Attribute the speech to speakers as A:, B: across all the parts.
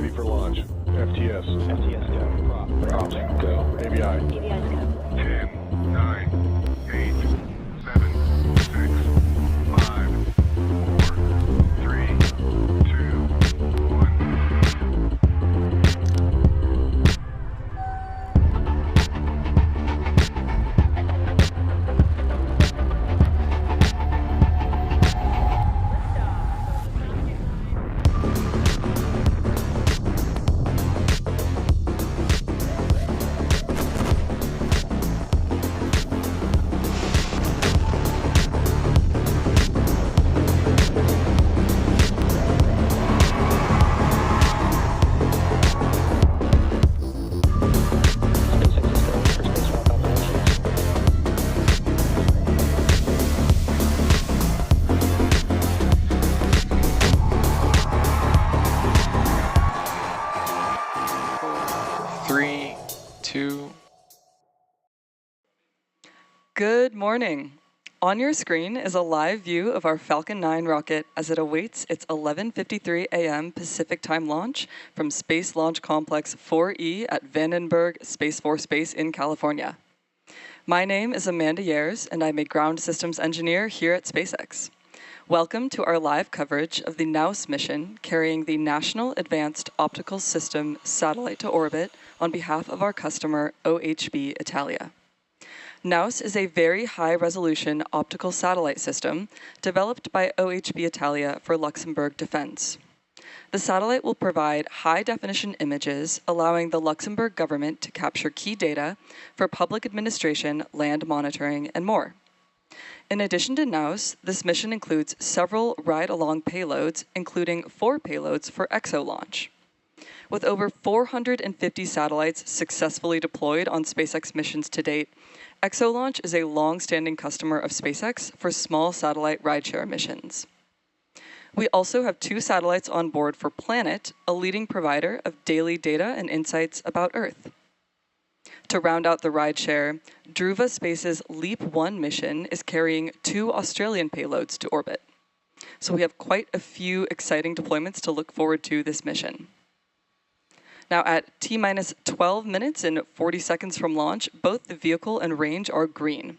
A: Ready for launch. FTS.
B: FTS go.
A: Props go. AVI.
C: AVI's go.
A: 10, 9, 8, 7, 6, 5, 4, 3, 2, 1.
D: Good morning. On your screen is a live view of our Falcon 9 rocket as it awaits its 11:53 a.m. Pacific time launch from Space Launch Complex 4E at Vandenberg Space Force Base in California. My name is Amanda Yers, and I'm a ground systems engineer here at SpaceX. Welcome to our live coverage of the NAOS mission carrying the National Advanced Optical System satellite to orbit on behalf of our customer OHB Italia. NAOS is a very high-resolution optical satellite system developed by OHB Italia for Luxembourg Defense. The satellite will provide high-definition images, allowing the Luxembourg government to capture key data for public administration, land monitoring, and more. In addition to NAOS, this mission includes several ride-along payloads, including 4 payloads for EXO launch. With over 450 satellites successfully deployed on SpaceX missions to date, EXO Launch is a long-standing customer of SpaceX for small satellite rideshare missions. We also have 2 satellites on board for Planet, a leading provider of daily data and insights about Earth. To round out the rideshare, Druva Space's LEAP-1 mission is carrying 2 Australian payloads to orbit. So we have quite a few exciting deployments to look forward to this mission. Now at T-minus 12 minutes and 40 seconds from launch, both the vehicle and range are green.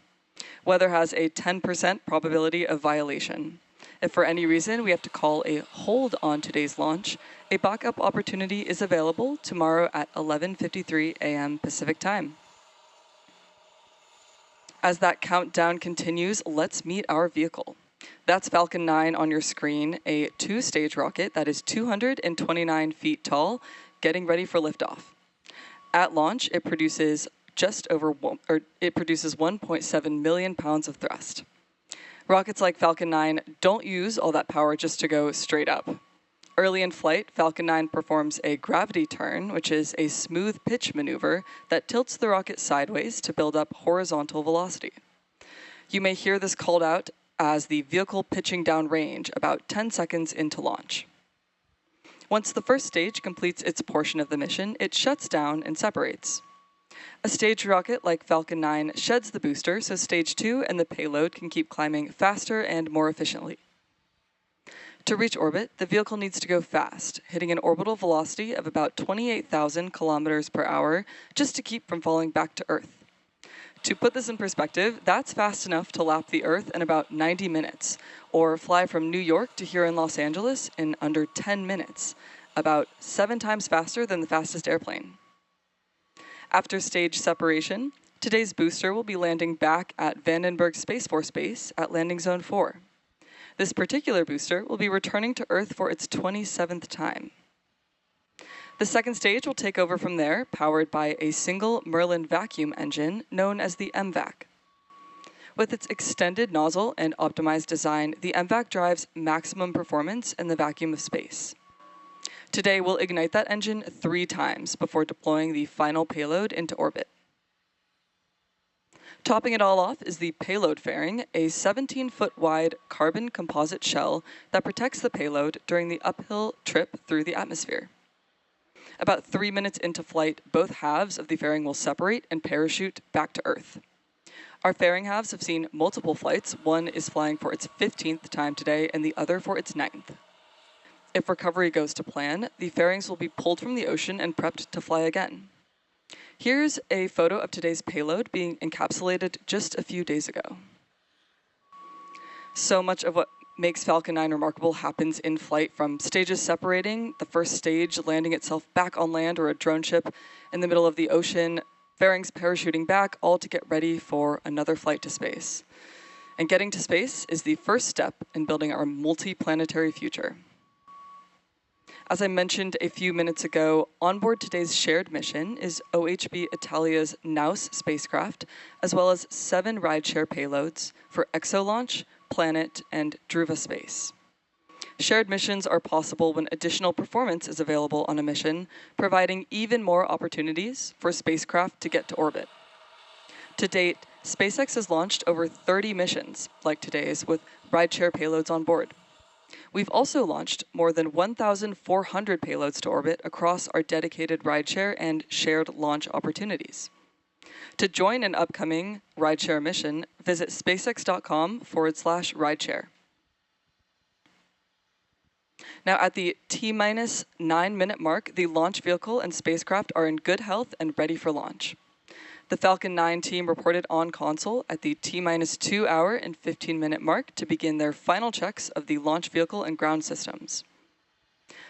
D: Weather has a 10% probability of violation. If for any reason we have to call a hold on today's launch, a backup opportunity is available tomorrow at 11:53 a.m. Pacific time. As that countdown continues, let's meet our vehicle. That's Falcon 9 on your screen, a 2-stage rocket that is 229 feet tall, getting ready for liftoff. At launch, it produces 1.7 million pounds of thrust. Rockets like Falcon 9 don't use all that power just to go straight up. Early in flight, Falcon 9 performs a gravity turn, which is a smooth pitch maneuver that tilts the rocket sideways to build up horizontal velocity. You may hear this called out as the vehicle pitching down range about 10 seconds into launch. Once the first stage completes its portion of the mission, it shuts down and separates. A staged rocket like Falcon 9 sheds the booster so stage 2 and the payload can keep climbing faster and more efficiently. To reach orbit, the vehicle needs to go fast, hitting an orbital velocity of about 28,000 kilometers per hour just to keep from falling back to Earth. To put this in perspective, that's fast enough to lap the Earth in about 90 minutes, or fly from New York to here in Los Angeles in under 10 minutes, about 7 times faster than the fastest airplane. After stage separation, today's booster will be landing back at Vandenberg Space Force Base at Landing Zone 4. This particular booster will be returning to Earth for its 27th time. The second stage will take over from there, powered by a single Merlin vacuum engine known as the MVAC. With its extended nozzle and optimized design, the MVAC drives maximum performance in the vacuum of space. Today, we'll ignite that engine 3 times before deploying the final payload into orbit. Topping it all off is the payload fairing, a 17-foot wide carbon composite shell that protects the payload during the uphill trip through the atmosphere. About 3 minutes into flight, both halves of the fairing will separate and parachute back to Earth. Our fairing halves have seen multiple flights. One is flying for its 15th time today and the other for its 9th. If recovery goes to plan, the fairings will be pulled from the ocean and prepped to fly again. Here's a photo of today's payload being encapsulated just a few days ago. So much of what makes Falcon 9 remarkable happens in flight, from stages separating, the first stage landing itself back on land or a drone ship in the middle of the ocean, fairings parachuting back, all to get ready for another flight to space. And getting to space is the first step in building our multi-planetary future. As I mentioned a few minutes ago, on board today's shared mission is OHB Italia's NAOS spacecraft, as well as 7 rideshare payloads for ExoLaunch, Planet, and Druva Space. Shared missions are possible when additional performance is available on a mission, providing even more opportunities for spacecraft to get to orbit. To date, SpaceX has launched over 30 missions, like today's, with rideshare payloads on board. We've also launched more than 1,400 payloads to orbit across our dedicated rideshare and shared launch opportunities. To join an upcoming rideshare mission, visit spacex.com/rideshare. Now, at the T-9 minute mark, the launch vehicle and spacecraft are in good health and ready for launch. The Falcon 9 team reported on console at the T-2 hour and 15 minute mark to begin their final checks of the launch vehicle and ground systems.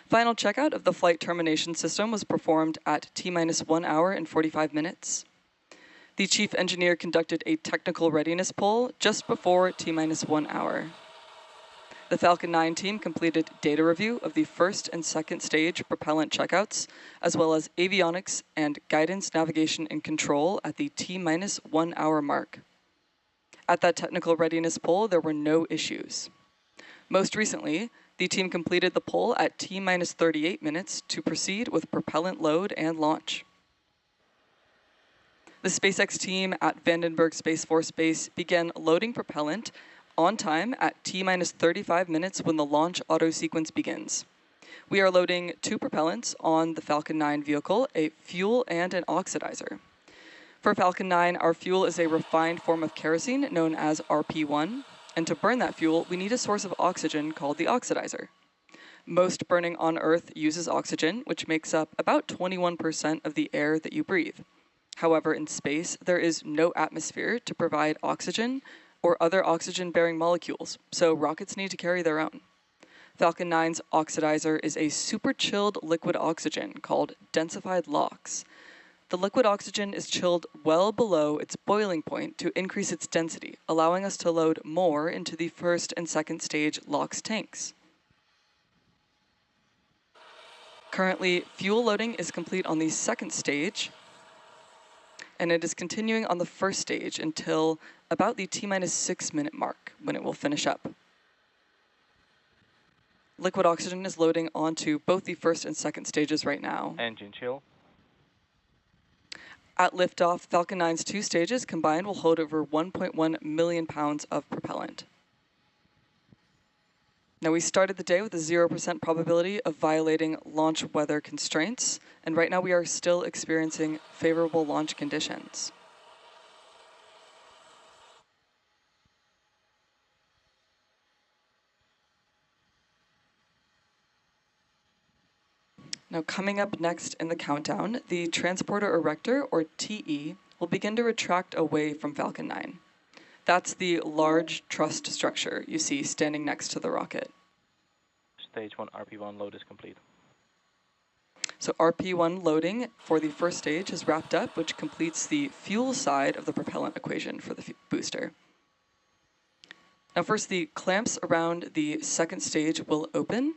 D: Final checkout of the flight termination system was performed at T-1 hour and 45 minutes. The chief engineer conducted a technical readiness poll just before T-1 hour. The Falcon 9 team completed data review of the first and second stage propellant checkouts, as well as avionics and guidance, navigation, and control at the T-1 hour mark. At that technical readiness poll, there were no issues. Most recently, the team completed the poll at T-38 minutes to proceed with propellant load and launch. The SpaceX team at Vandenberg Space Force Base began loading propellant on time at T-35 minutes when the launch auto sequence begins. We are loading 2 propellants on the Falcon 9 vehicle, a fuel and an oxidizer. For Falcon 9, our fuel is a refined form of kerosene known as RP1, and to burn that fuel, we need a source of oxygen called the oxidizer. Most burning on Earth uses oxygen, which makes up about 21% of the air that you breathe. However, in space, there is no atmosphere to provide oxygen or other oxygen-bearing molecules, so rockets need to carry their own. Falcon 9's oxidizer is a super-chilled liquid oxygen called densified LOX. The liquid oxygen is chilled well below its boiling point to increase its density, allowing us to load more into the first and second stage LOX tanks. Currently, fuel loading is complete on the second stage, and it is continuing on the first stage until about the T-6 minute mark, when it will finish up. Liquid oxygen is loading onto both the first and second stages right now.
B: Engine chill.
D: At liftoff, Falcon 9's 2 stages combined will hold over 1.1 million pounds of propellant. Now, we started the day with a 0% probability of violating launch weather constraints, and right now we are still experiencing favorable launch conditions. Now, coming up next in the countdown, the Transporter Erector, or TE, will begin to retract away from Falcon 9. That's the large truss structure you see standing next to the rocket.
B: Stage 1 RP1 load is complete.
D: So RP1 loading for the first stage is wrapped up, which completes the fuel side of the propellant equation for the booster. Now first, the clamps around the second stage will open,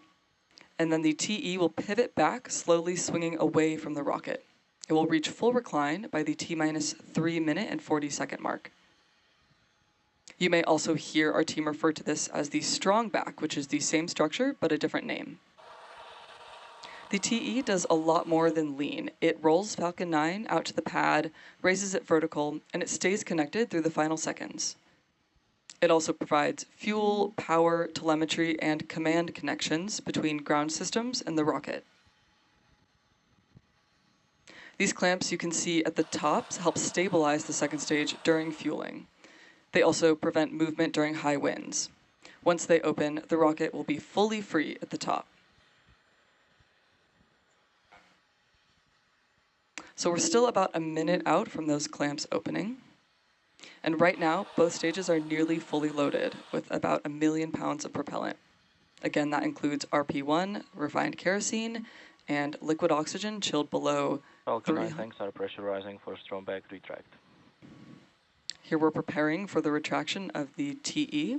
D: and then the TE will pivot back, slowly swinging away from the rocket. It will reach full recline by the T-3 minute and 40 second mark. You may also hear our team refer to this as the strong back, which is the same structure but a different name. The TE does a lot more than lean. It rolls Falcon 9 out to the pad, raises it vertical, and it stays connected through the final seconds. It also provides fuel, power, telemetry, and command connections between ground systems and the rocket. These clamps you can see at the top help stabilize the second stage during fueling. They also prevent movement during high winds. Once they open, the rocket will be fully free at the top. So we're still about a minute out from those clamps opening. And right now, both stages are nearly fully loaded with about 1 million pounds of propellant. Again, that includes RP1, refined kerosene, and liquid oxygen chilled below
B: Falcon 9
D: 300.
B: tanks are pressurizing for strong back retract.
D: Here we're preparing for the retraction of the TE.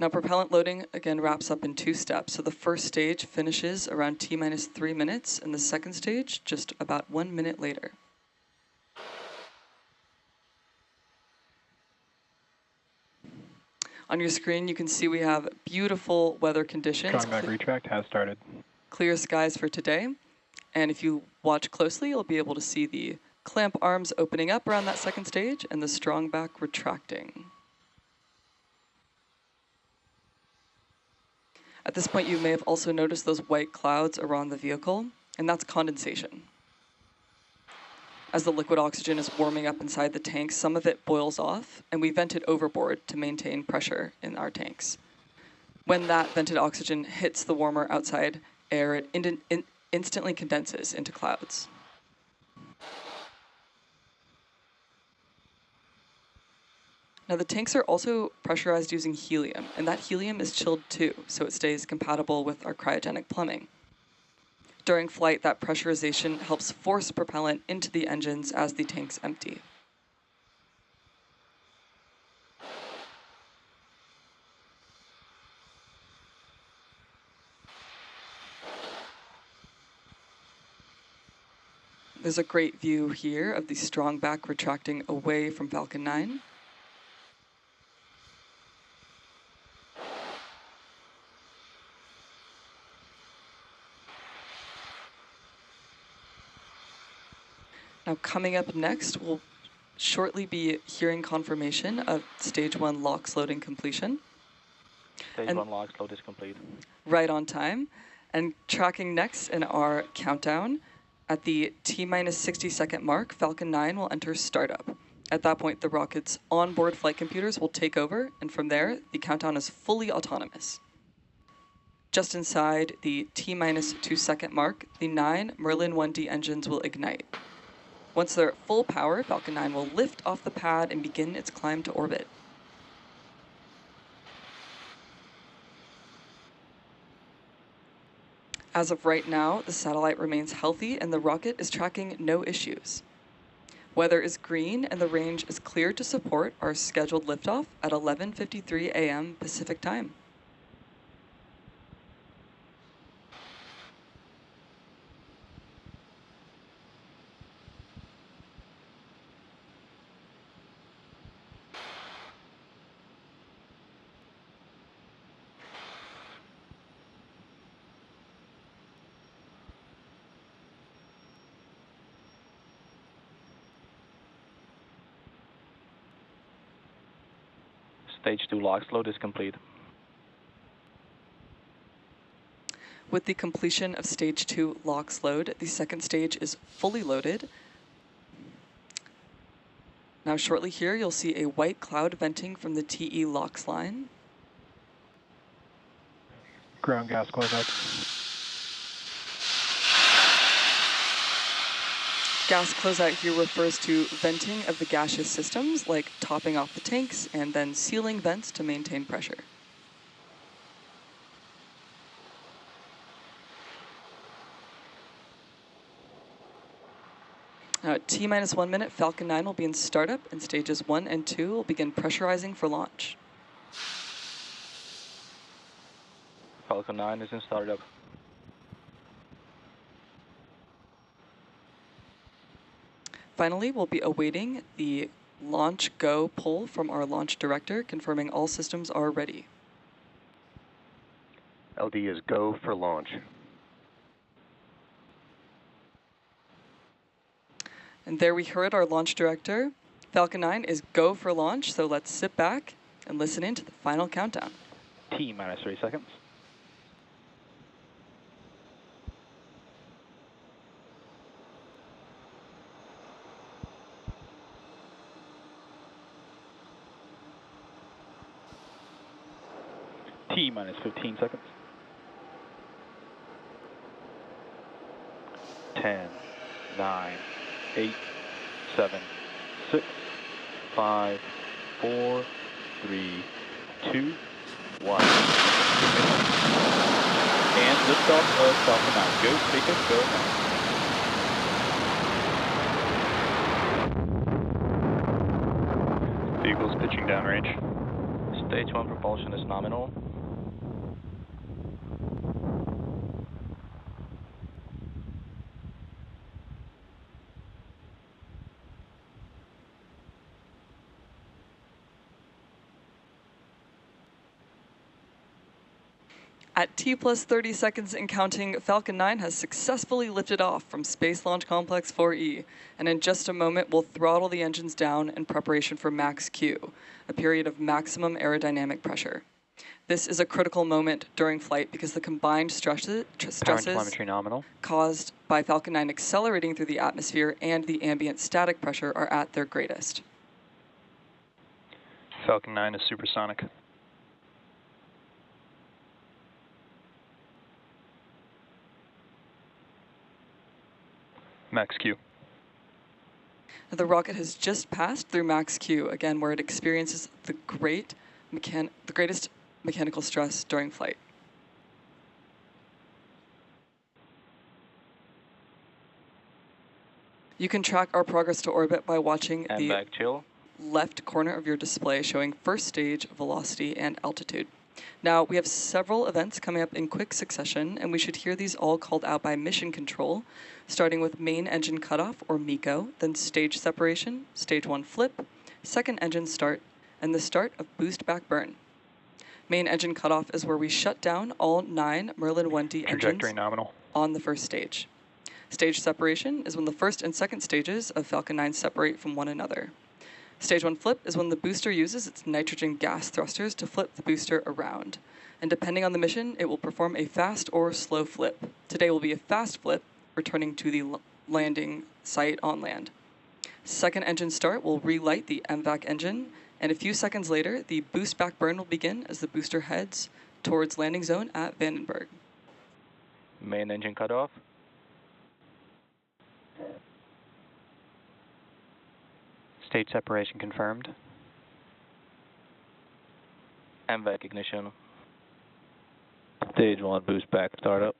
D: Now propellant loading again wraps up in 2 steps. So the first stage finishes around T-minus 3 minutes, and the second stage just about 1 minute later. On your screen, you can see we have beautiful weather conditions.
C: Strong back retract has started.
D: Clear skies for today. And if you watch closely, you'll be able to see the clamp arms opening up around that second stage and the strong back retracting. At this point, you may have also noticed those white clouds around the vehicle, and that's condensation. As the liquid oxygen is warming up inside the tanks, some of it boils off, and we vent it overboard to maintain pressure in our tanks. When that vented oxygen hits the warmer outside air, it instantly condenses into clouds. Now the tanks are also pressurized using helium, and that helium is chilled too, so it stays compatible with our cryogenic plumbing. During flight, that pressurization helps force propellant into the engines as the tanks empty. There's a great view here of the strong back retracting away from Falcon 9. Now coming up next, we'll shortly be hearing confirmation of Stage 1 LOX loading completion.
B: Stage 1 LOX load is complete.
D: Right on time. And tracking next in our countdown, at the T-minus 60-second mark, Falcon 9 will enter startup. At that point, the rocket's onboard flight computers will take over, and from there, the countdown is fully autonomous. Just inside the T-minus 2-second mark, the 9 Merlin 1D engines will ignite. Once they're at full power, Falcon 9 will lift off the pad and begin its climb to orbit. As of right now, the satellite remains healthy and the rocket is tracking no issues. Weather is green and the range is clear to support our scheduled liftoff at 11:53 a.m. Pacific time.
B: Stage 2 LOX load is complete.
D: With the completion of Stage 2 LOX load, the second stage is fully loaded. Now shortly here, you'll see a white cloud venting from the TE LOX line.
C: Ground gas closeout.
D: Gas closeout here refers to venting of the gaseous systems, like topping off the tanks and then sealing vents to maintain pressure. Now at T-minus 1 minute, Falcon 9 will be in startup, and stages 1 and 2 will begin pressurizing for launch.
B: Falcon 9 is in startup.
D: Finally, we'll be awaiting the launch go pull from our launch director, confirming all systems are ready.
E: LD is go for launch.
D: And there we heard our launch director. Falcon 9 is go for launch, so let's sit back and listen in to the final countdown.
C: T-minus 3 seconds. T-minus 15 seconds. 10, 9, 8, 7, 6, 5, 4, 3, 2, 1. And liftoff of Falcon 9. Go, SpaceX, go now. Vehicle's pitching downrange.
B: Stage 1 propulsion is nominal.
D: At T plus 30 seconds and counting, Falcon 9 has successfully lifted off from Space Launch Complex 4E, and in just a moment we'll throttle the engines down in preparation for max Q, a period of maximum aerodynamic pressure. This is a critical moment during flight because the combined stresses
C: Telemetry nominal.
D: caused by Falcon 9 accelerating through the atmosphere and the ambient static pressure are at their greatest.
C: Falcon 9 is supersonic. Max Q.
D: The rocket has just passed through max Q, again where it experiences the greatest mechanical stress during flight. You can track our progress to orbit by watching
B: And
D: the
B: back chill.
D: left corner of your display showing first stage, velocity, and altitude. Now, we have several events coming up in quick succession, and we should hear these all called out by mission control, starting with main engine cutoff, or MECO, then stage separation, stage 1 flip, second engine start, and the start of boost back burn. Main engine cutoff is where we shut down all 9 Merlin 1D
C: Trajectory
D: engines
C: nominal.
D: on the first stage. Stage separation is when the first and second stages of Falcon 9 separate from one another. Stage 1 flip is when the booster uses its nitrogen gas thrusters to flip the booster around. And depending on the mission, it will perform a fast or slow flip. Today will be a fast flip, returning to the landing site on land. Second engine start will relight the MVAC engine, and a few seconds later, the boost back burn will begin as the booster heads towards landing zone at Vandenberg.
B: Main engine cutoff.
C: Stage separation confirmed.
B: MVAC ignition.
C: Stage 1 boost back startup.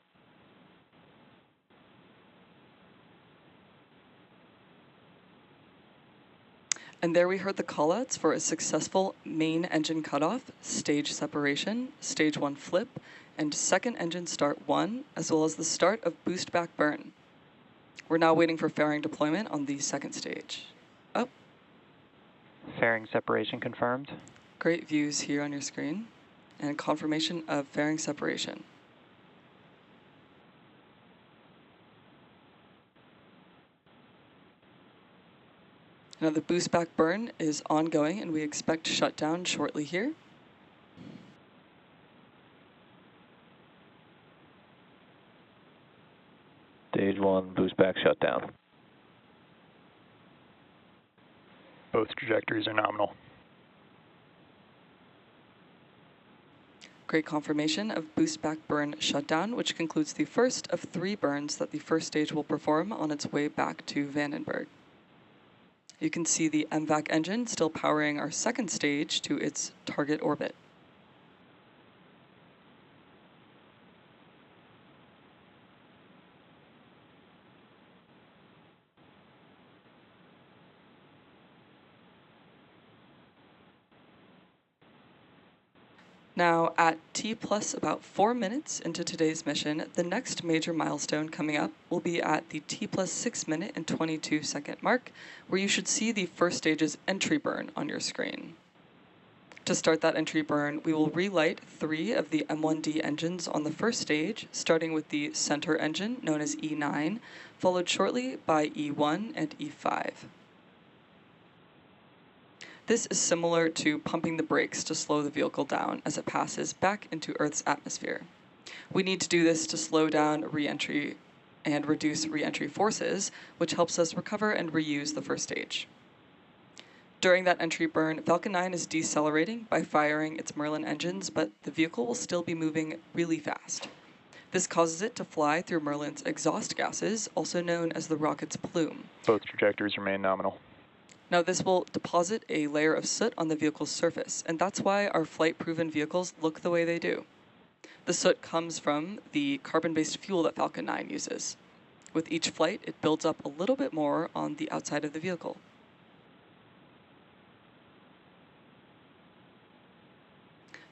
D: And there we heard the callouts for a successful main engine cutoff, stage separation, stage 1 flip, and second engine start 1, as well as the start of boost back burn. We're now waiting for fairing deployment on the second stage. Oh,
C: Fairing separation confirmed.
D: great views here on your screen, and confirmation of fairing separation. Now the boost back burn is ongoing, and we expect shutdown shortly here.
C: Stage 1 boost back shutdown. Both trajectories are nominal.
D: Great confirmation of boost back burn shutdown, which concludes the first of 3 burns that the first stage will perform on its way back to Vandenberg. You can see the MVAC engine still powering our second stage to its target orbit. Now, at T plus about 4 minutes into today's mission, the next major milestone coming up will be at the T plus 6 minute and 22 second mark, where you should see the first stage's entry burn on your screen. To start that entry burn, we will relight 3 of the M1D engines on the first stage, starting with the center engine, known as E9, followed shortly by E1 and E5. This is similar to pumping the brakes to slow the vehicle down as it passes back into Earth's atmosphere. We need to do this to slow down re-entry and reduce re-entry forces, which helps us recover and reuse the first stage. During that entry burn, Falcon 9 is decelerating by firing its Merlin engines, but the vehicle will still be moving really fast. This causes it to fly through Merlin's exhaust gases, also known as the rocket's plume.
C: Both trajectories remain nominal.
D: Now this will deposit a layer of soot on the vehicle's surface, and that's why our flight-proven vehicles look the way they do. The soot comes from the carbon-based fuel that Falcon 9 uses. With each flight, it builds up a little bit more on the outside of the vehicle.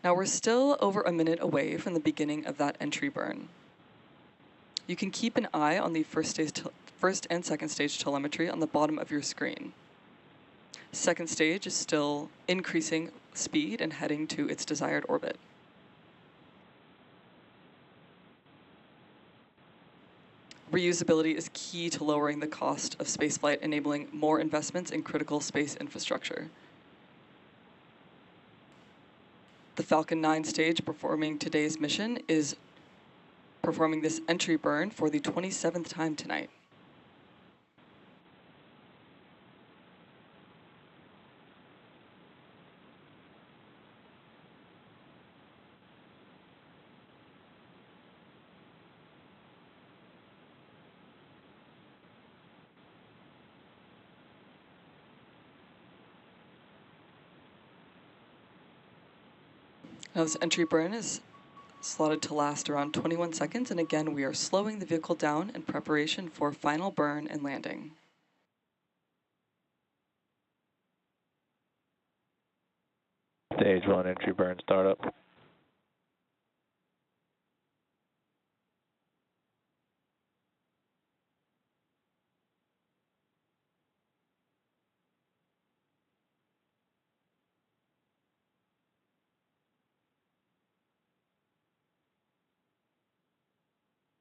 D: Now we're still over a minute away from the beginning of that entry burn. You can keep an eye on the first and second stage telemetry on the bottom of your screen. Second stage is still increasing speed and heading to its desired orbit. Reusability is key to lowering the cost of spaceflight, enabling more investments in critical space infrastructure. The Falcon 9 stage performing today's mission is performing this entry burn for the 27th time tonight. Now this entry burn is slotted to last around 21 seconds, and again we are slowing the vehicle down in preparation for final burn and landing.
C: Stage 1 entry burn startup.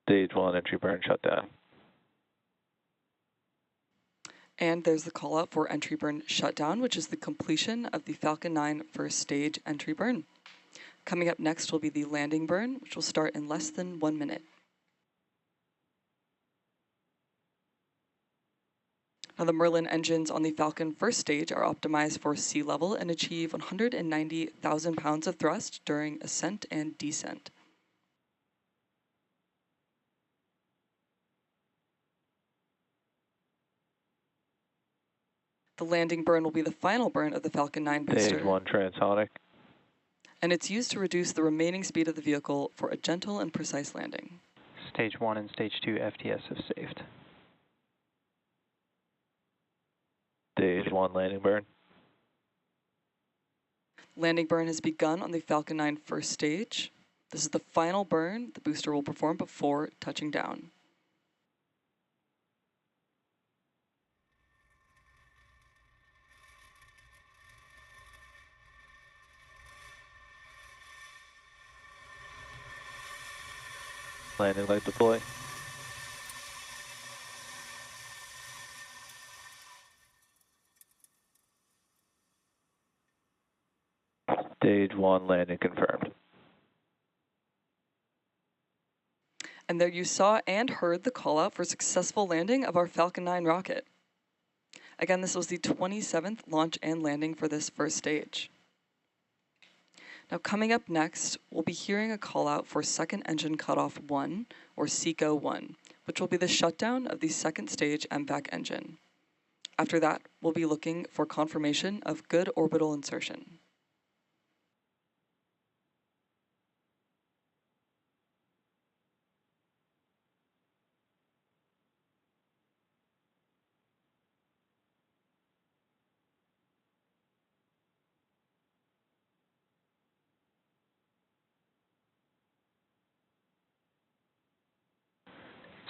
C: Stage 1 entry burn shutdown.
D: And there's the call out for entry burn shutdown, which is the completion of the Falcon 9 first stage entry burn. Coming up next will be the landing burn, which will start in less than 1 minute. Now the Merlin engines on the Falcon first stage are optimized for sea level and achieve 190,000 pounds of thrust during ascent and descent. The landing burn will be the final burn of the Falcon 9 booster.
C: Stage 1 transonic.
D: And it's used to reduce the remaining speed of the vehicle for a gentle and precise landing.
F: Stage 1 and Stage 2 FTS have saved.
C: Stage 1 landing burn.
D: Landing burn has begun on the Falcon 9 first stage. This is the final burn the booster will perform before touching down.
C: Landing light deploy. Stage 1 landing confirmed.
D: And there you saw and heard the call out for successful landing of our Falcon 9 rocket. Again, this was the 27th launch and landing for this first stage. Now coming up next, we'll be hearing a call out for second engine cutoff 1, or SECO 1, which will be the shutdown of the second stage MVAC engine. After that, we'll be looking for confirmation of good orbital insertion.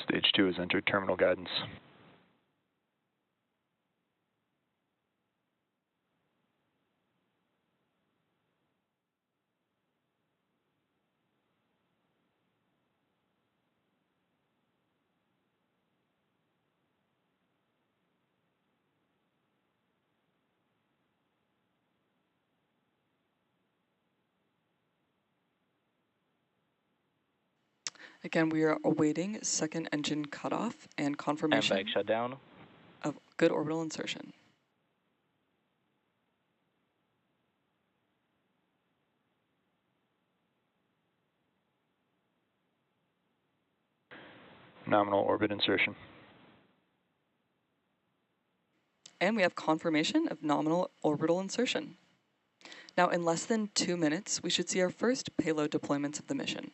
C: Stage 2 has entered terminal guidance.
D: Again, we are awaiting second engine cutoff and confirmation
B: MVAC shutdown.
D: of good orbital insertion.
F: Nominal orbit insertion.
D: And we have confirmation of nominal orbital insertion. Now, in less than 2 minutes, we should see our first payload deployments of the mission.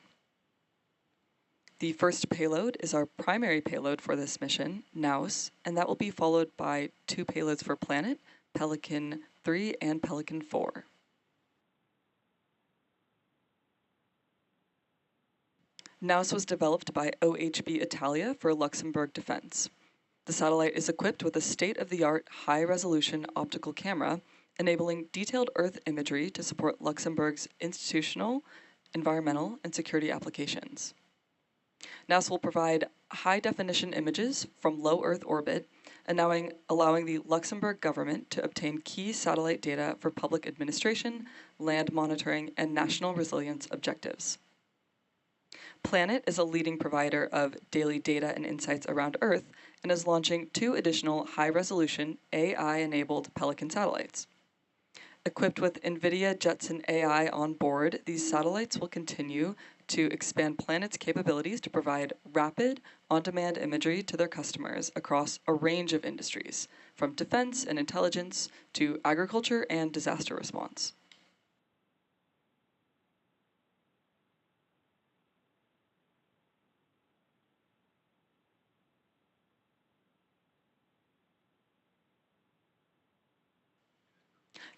D: The first payload is our primary payload for this mission, NAOS, and that will be followed by 2 payloads for Planet, Pelican 3 and Pelican 4. NAOS was developed by OHB Italia for Luxembourg Defense. The satellite is equipped with a state-of-the-art high-resolution optical camera, enabling detailed Earth imagery to support Luxembourg's institutional, environmental, and security applications. NAOS will provide high-definition images from low Earth orbit, allowing the Luxembourg government to obtain key satellite data for public administration, land monitoring, and national resilience objectives. Planet is a leading provider of daily data and insights around Earth and is launching 2 additional high-resolution AI-enabled Pelican satellites. Equipped with NVIDIA Jetson AI on board, these satellites will continue to expand Planet's capabilities to provide rapid, on-demand imagery to their customers across a range of industries, from defense and intelligence to agriculture and disaster response.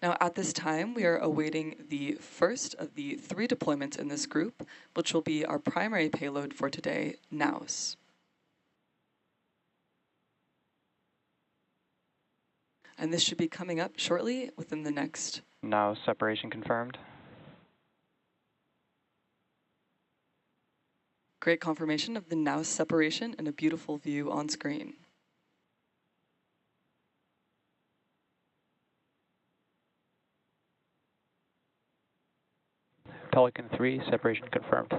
D: Now, at this time, we are awaiting the first of the 3 deployments in this group, which will be our primary payload for today, NAOS. And this should be coming up shortly within the next.
F: Now separation confirmed.
D: Great confirmation of the NAOS separation and a beautiful view on screen.
F: Pelican 3, separation confirmed.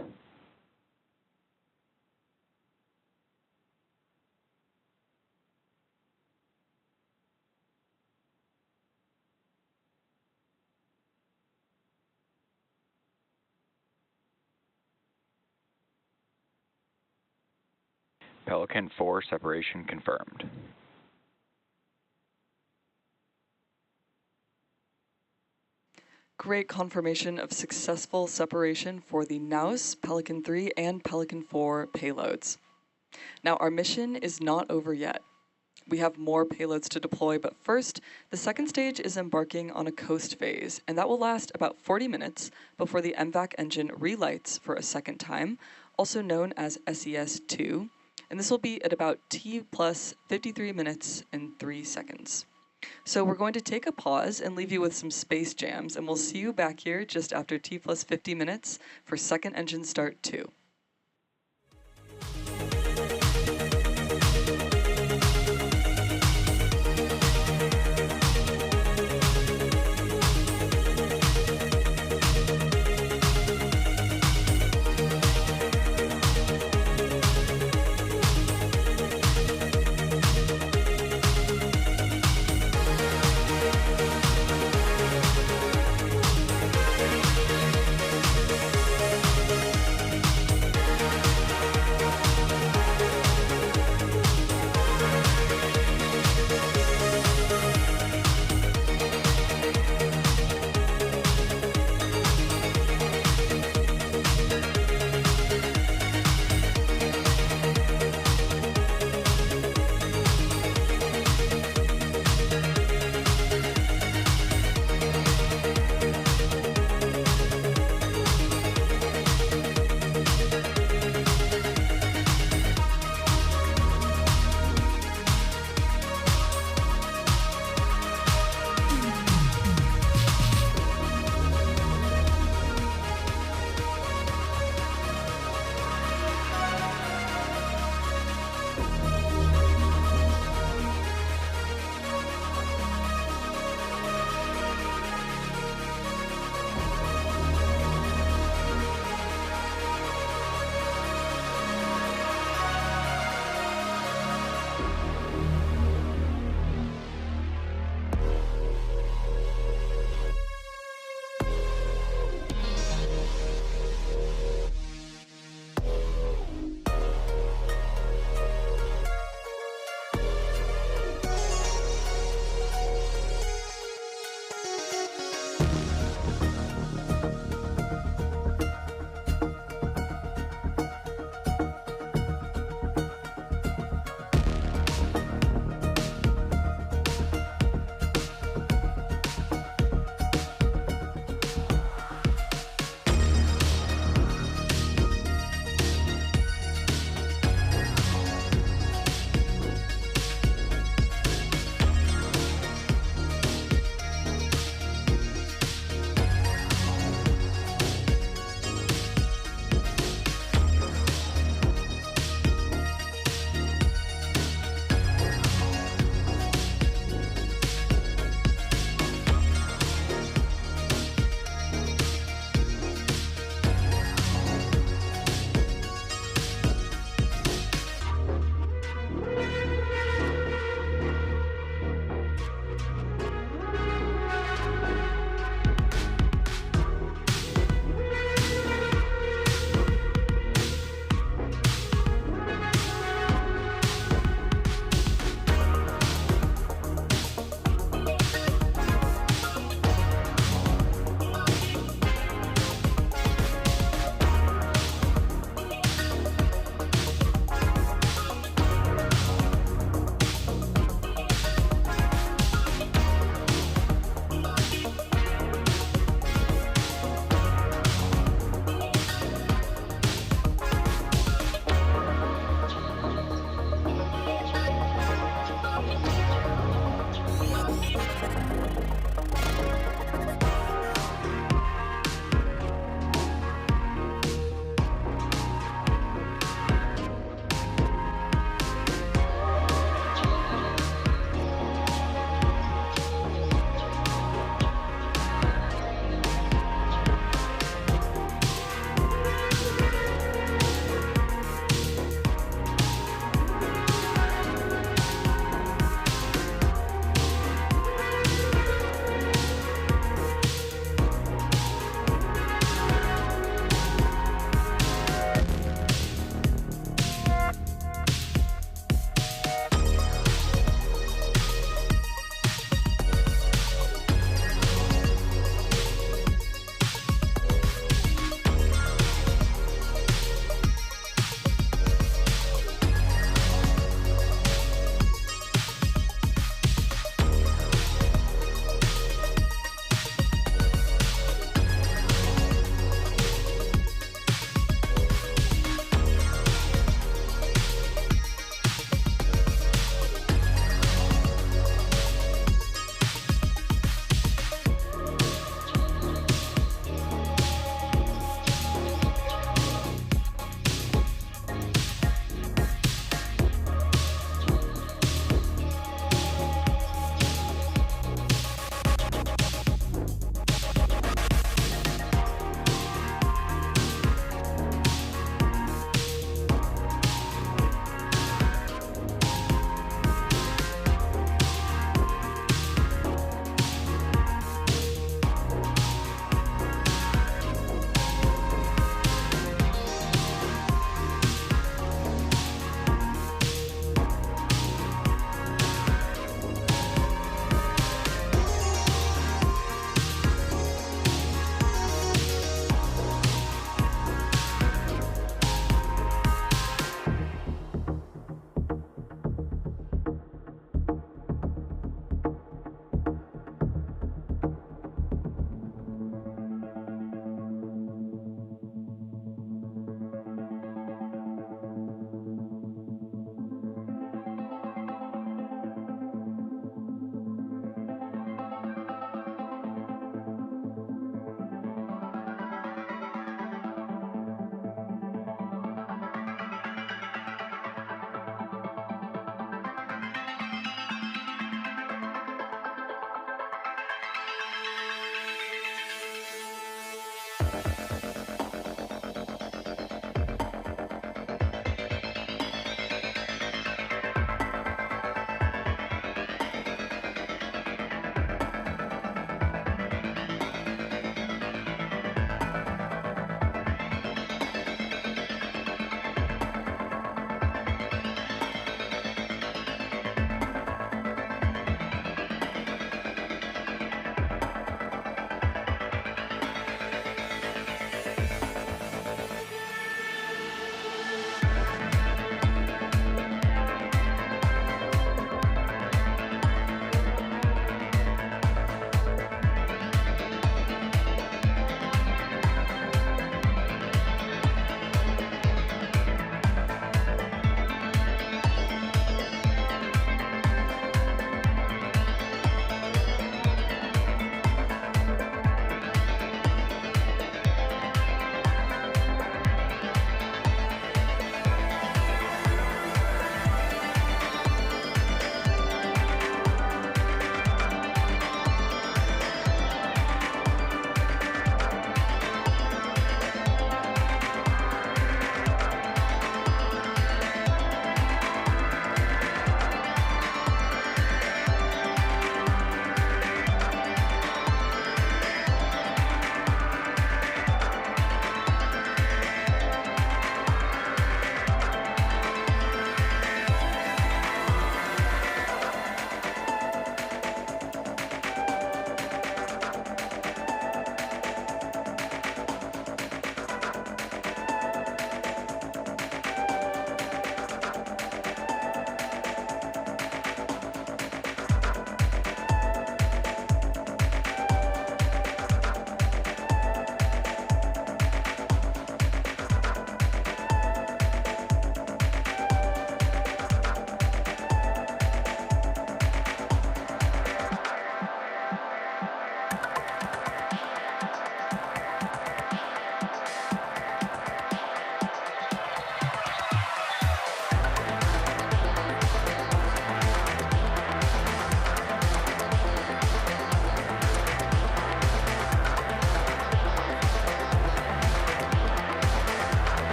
C: Pelican 4, separation confirmed.
D: Great confirmation of successful separation for the NAOS, Pelican 3, and Pelican 4 payloads. Now, our mission is not over yet. We have more payloads to deploy, but first, the second stage is embarking on a coast phase, and that will last about 40 minutes before the MVAC engine relights for a second time, also known as SES-2, and this will be at about T plus 53 minutes and 3 seconds. So we're going to take a pause and leave you with some space jams, and we'll see you back here just after T plus 50 minutes for second engine start 2.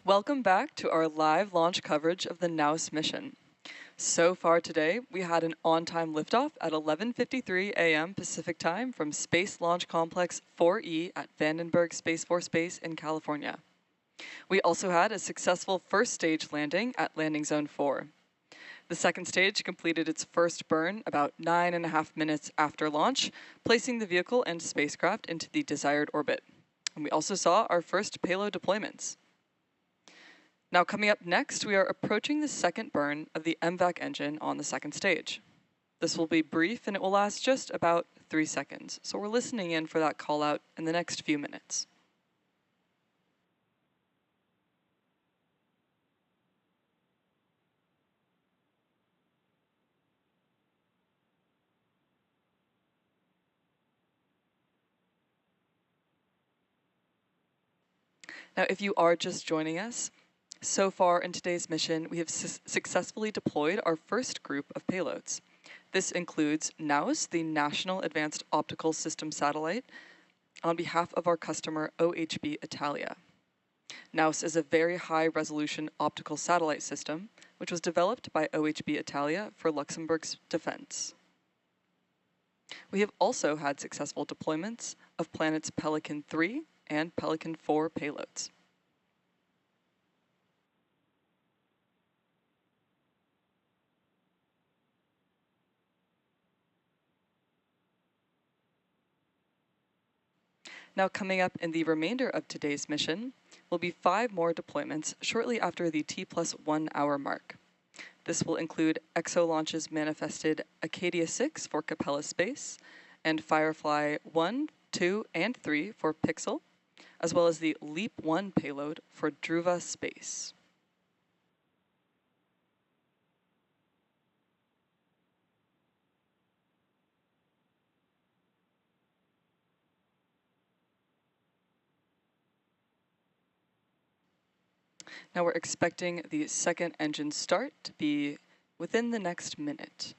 D: Welcome back to our live launch coverage of the NAOS mission. So far today, we had an on-time liftoff at 11:53 a.m. Pacific Time from Space Launch Complex 4E at Vandenberg Space Force Base in California. We also had a successful first stage landing at Landing Zone 4. The second stage completed its first burn about 9.5 minutes after launch, placing the vehicle and spacecraft into the desired orbit. And we also saw our first payload deployments. Now coming up next, we are approaching the second burn of the MVAC engine on the second stage. This will be brief and it will last just about 3 seconds, so we're listening in for that call out in the next few minutes. Now, if you are just joining us, so far in today's mission, we have successfully deployed our first group of payloads. This includes NAOS, the National Advanced Optical System Satellite, on behalf of our customer OHB Italia. NAOS is a very high-resolution optical satellite system, which was developed by OHB Italia for Luxembourg's defense. We have also had successful deployments of planets Pelican 3 and Pelican 4 payloads. Now coming up in the remainder of today's mission will be 5 more deployments shortly after the T+1 hour mark. This will include EXO launches manifested Acadia 6 for Capella Space and Firefly 1, 2, and 3 for Pixel, as well as the LEAP 1 payload for Druva Space. Now we're expecting the second engine start to be within the next minute.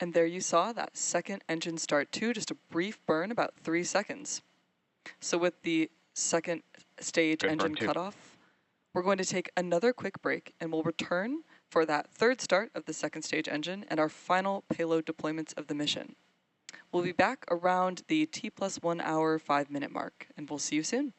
D: And there you saw that second engine start too, just a brief burn, about 3 seconds. So with the second stage engine cutoff, we're going to take another quick break and we'll return for that third start of the second stage engine and our final payload deployments of the mission. We'll be back around the T+1 hour 5-minute mark, and we'll see you soon.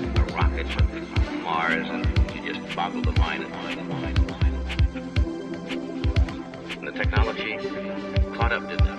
G: a rocket from Mars, and you just boggle the mind. And the technology caught up, didn't it?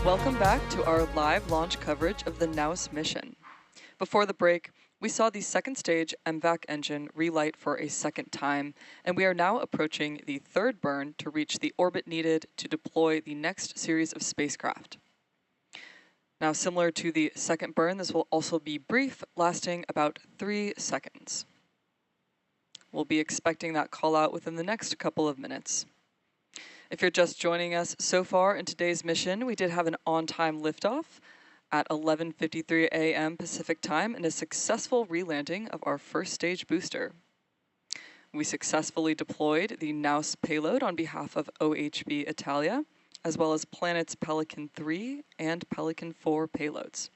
D: Welcome back to our live launch coverage of the NAOS mission. Before the break, we saw the second stage MVAC engine relight for a second time, and we are now approaching the third burn to reach the orbit needed to deploy the next series of spacecraft. Now, similar to the second burn, this will also be brief, lasting about 3 seconds. We'll be expecting that call out within the next couple of minutes. If you're just joining us so far in today's mission, we did have an on-time liftoff at 11:53 a.m. Pacific time and a successful relanding of our first stage booster. We successfully deployed the NAOS payload on behalf of OHB Italia, as well as Planet's Pelican 3 and Pelican 4 payloads.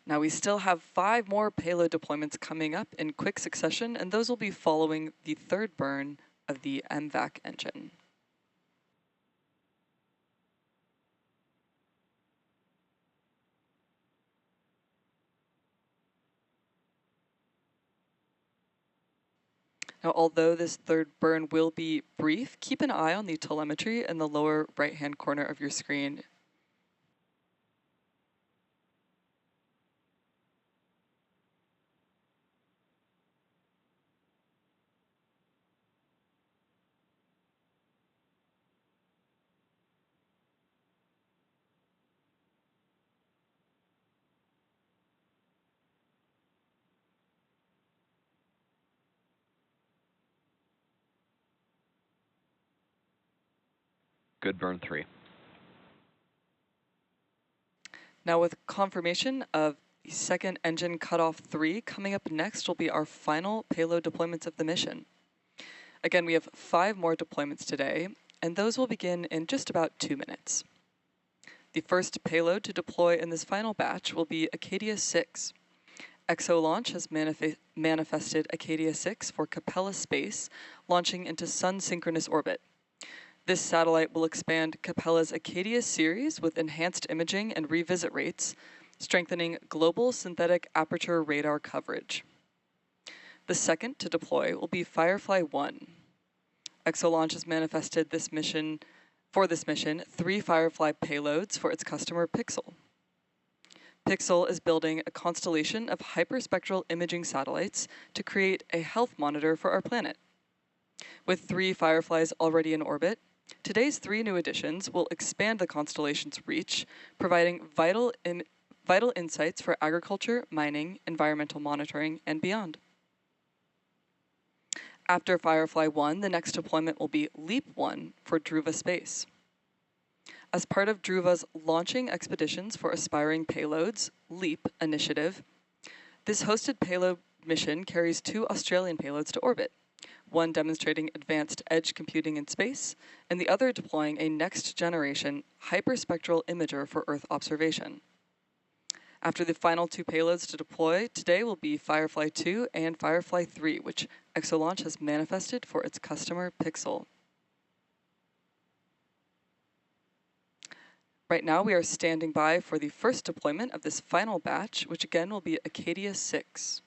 D: Now we still have 5 more payload deployments coming up in quick succession, and those will be following the third burn of the MVAC engine. Now, although this third burn will be brief, keep an eye on the telemetry in the lower right-hand corner of your screen.
C: Good burn 3.
D: Now, with confirmation of the second engine cutoff 3, coming up next will be our final payload deployments of the mission. Again, we have 5 more deployments today, and those will begin in just about 2 minutes. The first payload to deploy in this final batch will be Acadia 6. ExoLaunch has manifested Acadia 6 for Capella Space, launching into sun-synchronous orbit. This satellite will expand Capella's Acadia series with enhanced imaging and revisit rates, strengthening global synthetic aperture radar coverage. The second to deploy will be Firefly 1. ExoLaunch has manifested this mission 3 Firefly payloads for its customer Pixel. Pixel is building a constellation of hyperspectral imaging satellites to create a health monitor for our planet. With 3 Fireflies already in orbit, today's 3 new additions will expand the constellation's reach, providing vital insights for agriculture, mining, environmental monitoring, and beyond. After Firefly 1, the next deployment will be Leap 1 for Druva Space. As part of Druva's Launching Expeditions for Aspiring Payloads, LEAP initiative, this hosted payload mission carries 2 Australian payloads to orbit, one demonstrating advanced edge computing in space, and the other deploying a next-generation hyperspectral imager for Earth observation. After the final 2 payloads to deploy, today will be Firefly 2 and Firefly 3, which ExoLaunch has manifested for its customer Pixel. Right now, we are standing by for the first deployment of this final batch, which again will be Acadia 6.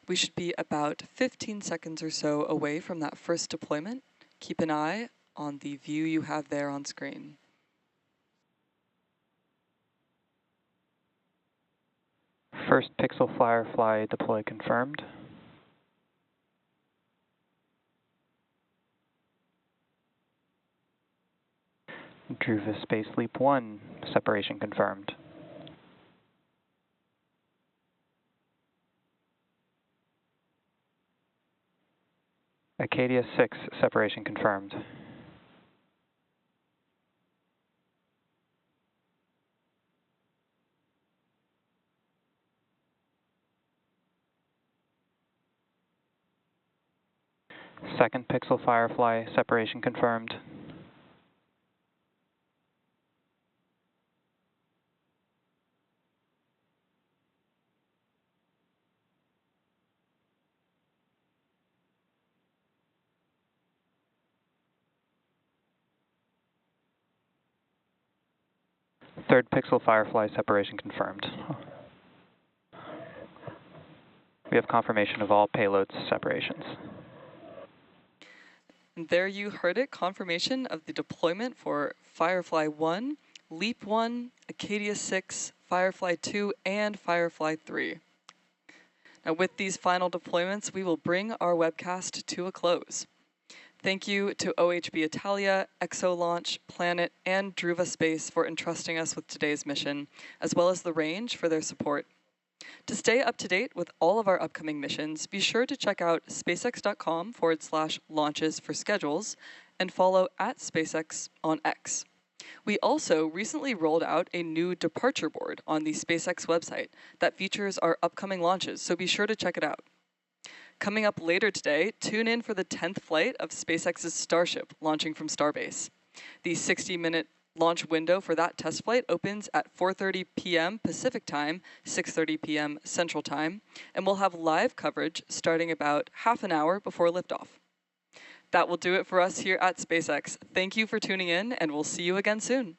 D: We should be about 15 seconds or so away from that first deployment. Keep an eye on the view you have there on screen.
F: First Pixel Firefly deploy confirmed. Druva Space Leap 1, separation confirmed. Acadia 6, separation confirmed. Second Pixel Firefly, separation confirmed. Third Pixel Firefly, separation confirmed. We have confirmation of all payloads separations.
D: And there you heard it, confirmation of the deployment for Firefly 1, Leap 1, Acadia 6, Firefly 2, and Firefly 3. Now with these final deployments, we will bring our webcast to a close. Thank you to OHB Italia, ExoLaunch, Planet, and Druva Space for entrusting us with today's mission, as well as the Range for their support. To stay up to date with all of our upcoming missions, be sure to check out spacex.com/launches for schedules and follow @SpaceX on X. We also recently rolled out a new departure board on the SpaceX website that features our upcoming launches, so be sure to check it out. Coming up later today, tune in for the 10th flight of SpaceX's Starship launching from Starbase. The 60-minute launch window for that test flight opens at 4:30 p.m. Pacific Time, 6:30 p.m. Central Time, and we'll have live coverage starting about half an hour before liftoff. That will do it for us here at SpaceX. Thank you for tuning in, and we'll see you again soon.